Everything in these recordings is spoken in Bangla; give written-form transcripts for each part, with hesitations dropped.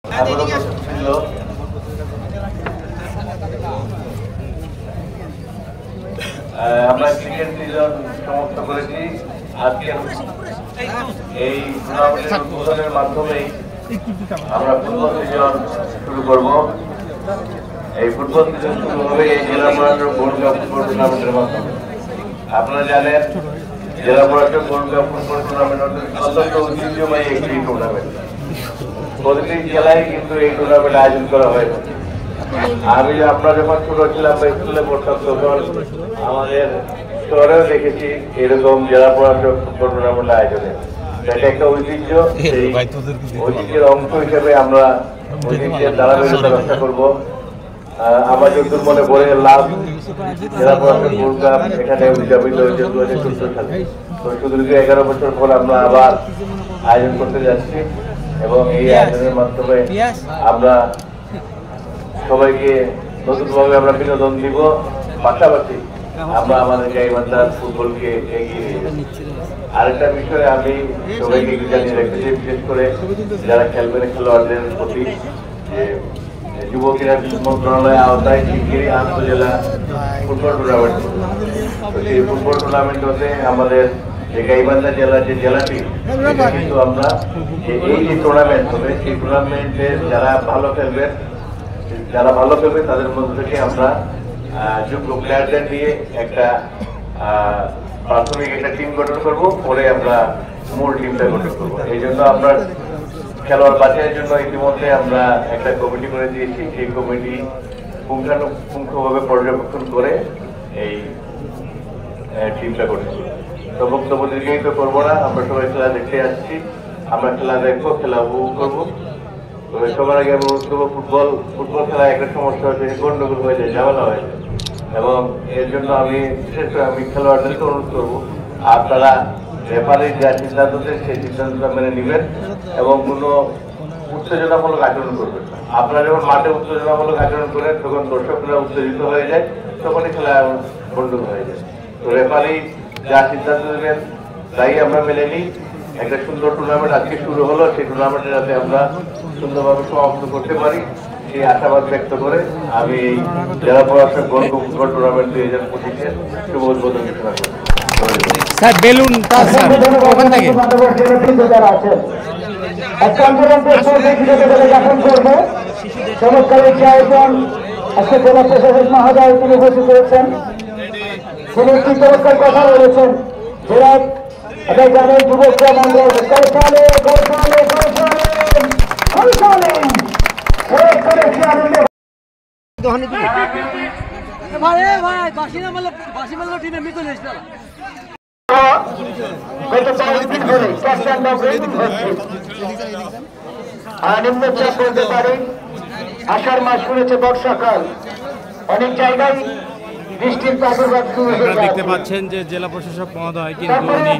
আমরা ক্রিকেট সিজন সমাপ্ত করেছি। আজকের এই টুর্নামেন্টের উদ্বোধনের মাধ্যমেই আমরা ফুটবল সিজন শুরু করব। এই ফুটবল সিজন শুরু হবে এই জেলা পরিষদ গোল্ড কাপ ফুটবল টুর্নামেন্টের মাধ্যমে। আপনারা জানেন জেলা পরিষদ গোল্ড কাপ ফুটবল টুর্নামেন্ট অত্যন্ত ঐতিহ্যবাহী একটি টুর্নামেন্ট। প্রতিটি জেলায় কিন্তু এই টুর্নামেন্ট আয়োজন করা হয়। আমরা যখন ছোট ছিলাম বা স্কুলে পড়তাম তখন আমাদের শহরেও দেখেছি এরকম জেলা পরিষদ ফুটবল টুর্নামেন্ট আয়োজনে। এটা একটা ঐতিহ্য, সেই ঐতিহ্যের অংশ হিসেবে আমরা ঐতিহ্যের ধারাবাহিকতা রক্ষা করবো। আমার যতদূর মনে পড়ে লাভ জেলা পরিষদ গোল্ড কাপ এখানে উদযাপিত হয়েছে 2014 সালে। তো সুদীর্ঘ 11 বছর পর আমরা আবার আয়োজন করতে যাচ্ছি এবং এই আয়োজনের মাধ্যমে আমরা সবাইকে নতুনভাবে আমরা বিনোদন দিব, পাশাপাশি আমরা আমাদের গাইবান্ধার ফুটবলকে এগিয়ে নিয়ে যাব। আরেকটা বিষয়ে আমি সবাইকে জানিয়ে রাখতে চাই, বিশেষ করে যারা খেলবেন খেলোয়াড়দের প্রতি, যে যুব ক্রীড়া মন্ত্রণালয়ের আওতায় শিগগিরই আন্তঃজেলা ফুটবল টুর্নামেন্ট, তো সেই ফুটবল টুর্নামেন্ট হতে আমাদের যে গাইবান্ধা জেলার যে জেলাটি, কিন্তু আমরা এই যে টুর্নামেন্ট হবে সেই টুর্নামেন্টে যারা ভালো খেলবে তাদের মধ্যে থেকে আমরা যোগ্য প্লেয়ারদের নিয়ে একটা প্রাথমিক একটা টিম গঠন করবো, পরে আমরা মূল টিমটা গঠন করবো। এই জন্য আমরা খেলোয়াড় বাছাইয়ের জন্য ইতিমধ্যে আমরা একটা কমিটি করে দিয়েছি। সেই কমিটি পুঙ্খানুপুঙ্খভাবে পর্যবেক্ষণ করে এই টিমটা গঠন করবো। তো বক্তব্য দীর্ঘায়িত করবো না, আমরা সবাই খেলা দেখতে আসছি, আমরা খেলা দেখবো, খেলা উপভোগ করবো। সবার আগে আমি অনুরোধ করবো, ফুটবল খেলায় একটা সমস্যা হচ্ছে, গন্ডগোল হয়ে যায়, ঝামেলা হয়ে যায়, এবং এর জন্য আমি বিশেষ করে আমি খেলোয়াড়দেরকে অনুরোধ করবো আপনারা রেফারির যা সিদ্ধান্ত দেন সেই সিদ্ধান্তটা মেনে নেবেন এবং কোনো উত্তেজনামূলক আচরণ করবেন না। আপনারা যখন মাঠে উত্তেজনামূলক আচরণ করেন তখন দর্শকরা উত্তেজিত হয়ে যায়, তখনই খেলা গন্ডগোল হয়ে যায়। তো রেফারি যা সিদ্ধান্ত দেবেন তাই আমরা মেনে নিই। একটা সুন্দর টুর্নামেন্ট আজকে শুরু হলো, সেই টুর্নামেন্টে যাতে আমরা সুন্দরভাবে সমাপ্ত করতে পারি সেই আশাবাদ ব্যক্ত করে আমি এই জেলা পরিষদ গোল্ড কাপ ফুটবল টুর্নামেন্ট 2025-এর শুভ উদ্বোধন ঘোষণা করি। স্যার বেলুন ওখান থেকে চমৎকার একটি আয়োজন আজকে জেলা প্রশাসক মহোদয় তিনি উপস্থিত হয়েছেন। তিনি একটি চমৎকার কথা বলেছেন, জেলা গ্রামের যুবকরা মন্ডল নিম্নচাপ বলতে পারে। আষাঢ় মাস শুনেছে বর্ষাকাল, অনেক জায়গায় বৃষ্টির প্রাদুর্ভাব শুরু হয়ে যায়। দেখতে পাচ্ছেন যে জেলা প্রশাসক মহোদয় কিন্তু উনি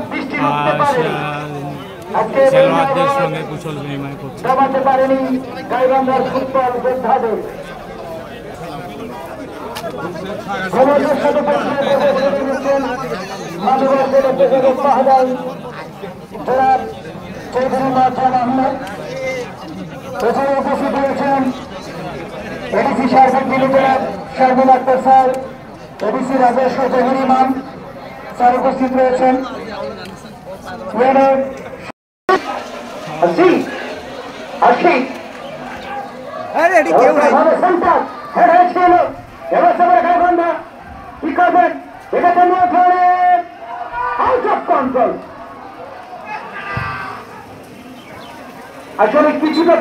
খেলোয়াড়দের সঙ্গে কুশল বিনিময় করছেন। জমাতে পারেনি গাইবান্ধার ফুটবল যোদ্ধাদের। উপস্থিত হয়েছেন এডিসি সার্বিক মিলিটার শারমিন আক্তার স্যার, এডিসি রাজস্ব জহির ইমাম স্যার উপস্থিত রয়েছেন। আসলে কিছুটা